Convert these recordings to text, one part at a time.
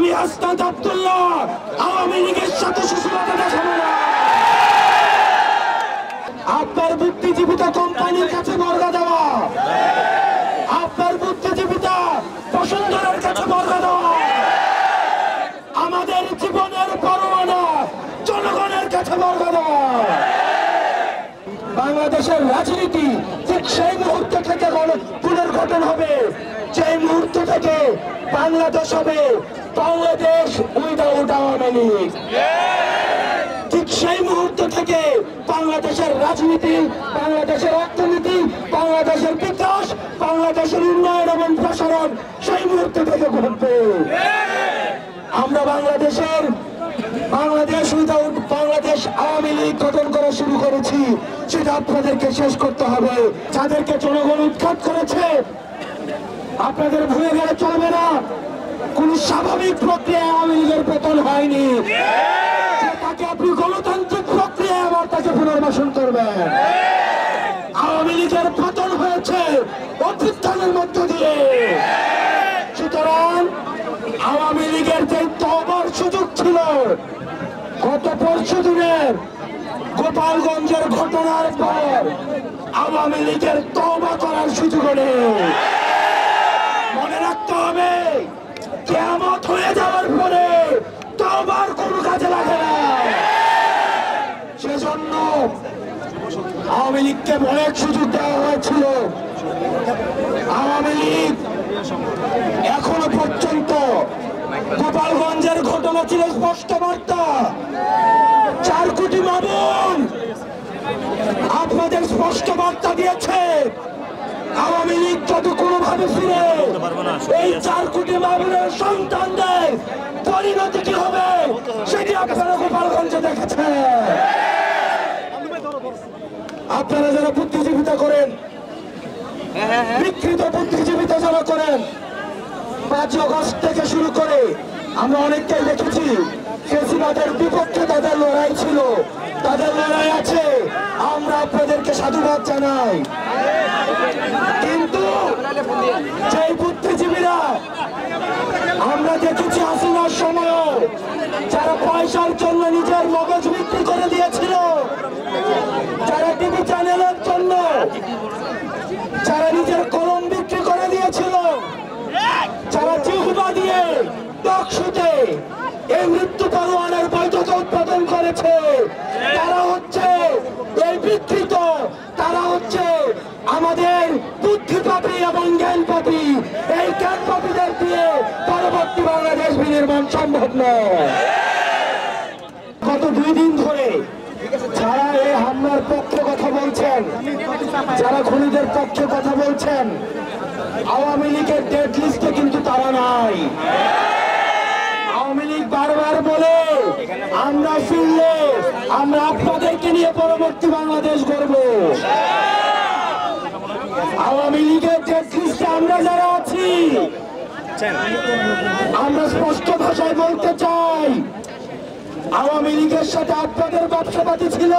আমি হাসনাত আব্দুল্লাহ আওয়ামী লীগের সাথে সুশীলতা দেখাবো না। আপনার বুদ্ধিজীবিতা কোম্পানির কাছে বর্গা দেওয়া, আপনার বুদ্ধিজীবিতা বসুন্ধরার কাছে বর্গা দেওয়া, আমাদের জীবনের পরোয়ানা জনগণের কাছে বর্গা দেওয়া। বাংলাদেশের রাজনীতি ঠিক সেই মুহূর্ত থেকে পুনর্গঠন হবে যে মুহূর্ত থেকে বাংলাদেশ হবে বাংলাদেশ উইদাউট আওয়ামী লীগ। ঠিক সেই মুহূর্ত থেকে বাংলাদেশের রাজনীতি, বাংলাদেশের অর্থনীতি, বাংলাদেশের বিকাশ, বাংলাদেশের উন্নয়ন এবং প্রসারণ সেই মুহূর্ত থেকে ঘটবে। আমরা বাংলাদেশ উইদাউট বাংলাদেশ আওয়ামী লীগ গঠন করা শুরু করেছি, সেটা আপনাদেরকে শেষ করতে হবে। যাদেরকে জনগণ উৎখাত করেছে আপনাদের ভুলে গেলে চলবে না। কোন স্বাভাবিক প্রক্রিয়ায় আওয়ামী লীগের পতন হয়নি, তাকে আপনি গণতান্ত্রিক প্রক্রিয়ায় আবার তাকে পুনর্বাসন করবেন। আওয়ামী লীগের পতন হয়েছে অভ্যুত্থানের মধ্য দিয়ে। সুতরাং আওয়ামী লীগের যে তওবার সুযোগ ছিল গত পরশু দিনের গোপালগঞ্জের ঘটনার পর, আওয়ামী লীগের তওবা করার সুযোগ নেই। মনে রাখতে হবে কিয়ামত হয়ে যাওয়ার পরে তওবার কোনো কাজে লাগে না। সেজন্য আওয়ামী লীগকে অনেক সুযোগ দেওয়া হয়েছিল। আওয়ামী লীগ এখনো পর্যন্ত গোপালগঞ্জের ঘটনা ছিল স্পষ্ট বার্তা। 4 কোটি মামুন আপনাদের স্পষ্ট বার্তা দিয়েছে। আওয়ামী লীগ যদি কোনোভাবে ফিরে এই 4 কোটি মামুনের সন্তানদের পরিণতি কি হবে সেটি আপনারা গোপালগঞ্জে দেখেছেন। আপনারা যারা বুদ্ধিজীবিতা করেন, বিকৃত বুদ্ধিজীবিতা যারা করেন, 5 আগস্ট থেকে শুরু করে আমরা অনেকটাই দেখেছি ফেসিবাদের বিপক্ষে তাদের লড়াই ছিল, তাদের লড়াই আছে। আমরা আপনাদেরকে সাধুবাদ জানাই। কিন্তু সেই বুদ্ধিজীবীরা আমরা দেখেছি হাসিনার সময় যারা পয়সার জন্য নিজের মগজ বিক্রি করে দিয়েছিল, যারা টিভি চ্যানেলের জন্য যারা নিজের কলম বিক্রি করে দিয়েছিল, যারা জিহ্বা দিয়ে টকশোতে এই মৃত্যু পরোয়ানার বৈধতা উৎপাদন করেছে, তারা হচ্ছে এই বিকৃত, তারা হচ্ছে আমাদের বুদ্ধিপাপী এবং জ্ঞানপাপী। এই জ্ঞানপাপীদের দিয়ে পরবর্তী বাংলাদেশ বিনির্মাণ সম্ভব নয়। গত 2 দিন ধরে যারা এই হামলার পক্ষে কথা বলছেন, যারা খুনিদের পক্ষে কথা বলছেন, আওয়ামী লীগের ডেড লিস্টে কিন্তু তারা নাই। আওয়ামী লীগ বারবার বলে আমরা ফিরলে আমরা আপনাদেরকে নিয়ে পরবর্তী বাংলাদেশ গড়ব। আওয়ামী লীগের ডেড লিস্টে আমরা যারা আছি আমরা স্পষ্ট ভাষায় বলতে চাই, আওয়ামী লীগের সাথে আপনাদের ব্যবসাপাতি ছিল,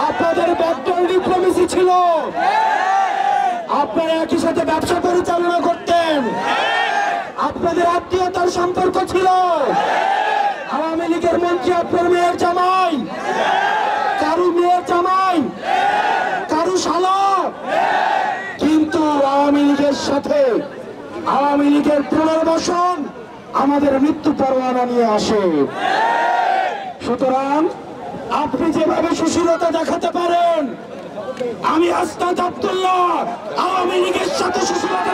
আপনাদের ব্যাকগ্রাউন্ড ডিপ্লোমেসি ছিল, আপনারা একই সাথে ব্যবসা পরিচালনা করতেন, আপনাদের আত্মীয়তার সম্পর্ক ছিল। আওয়ামী লীগের মন্ত্রী আপনার মেয়ের জামাই, কারু মেয়ের জামাই, কারু শালা। কিন্তু আওয়ামী লীগের সাথে আওয়ামী লীগের পুনর্বাসন আমাদের মৃত্যু পরোয়ানা নিয়ে আসে। সুতরাং আপনি যেভাবে সুশীলতা দেখাতে পারেন, আমি হাসনাত আব্দুল্লাহ আওয়ামী লীগের সাথে সুশীলতা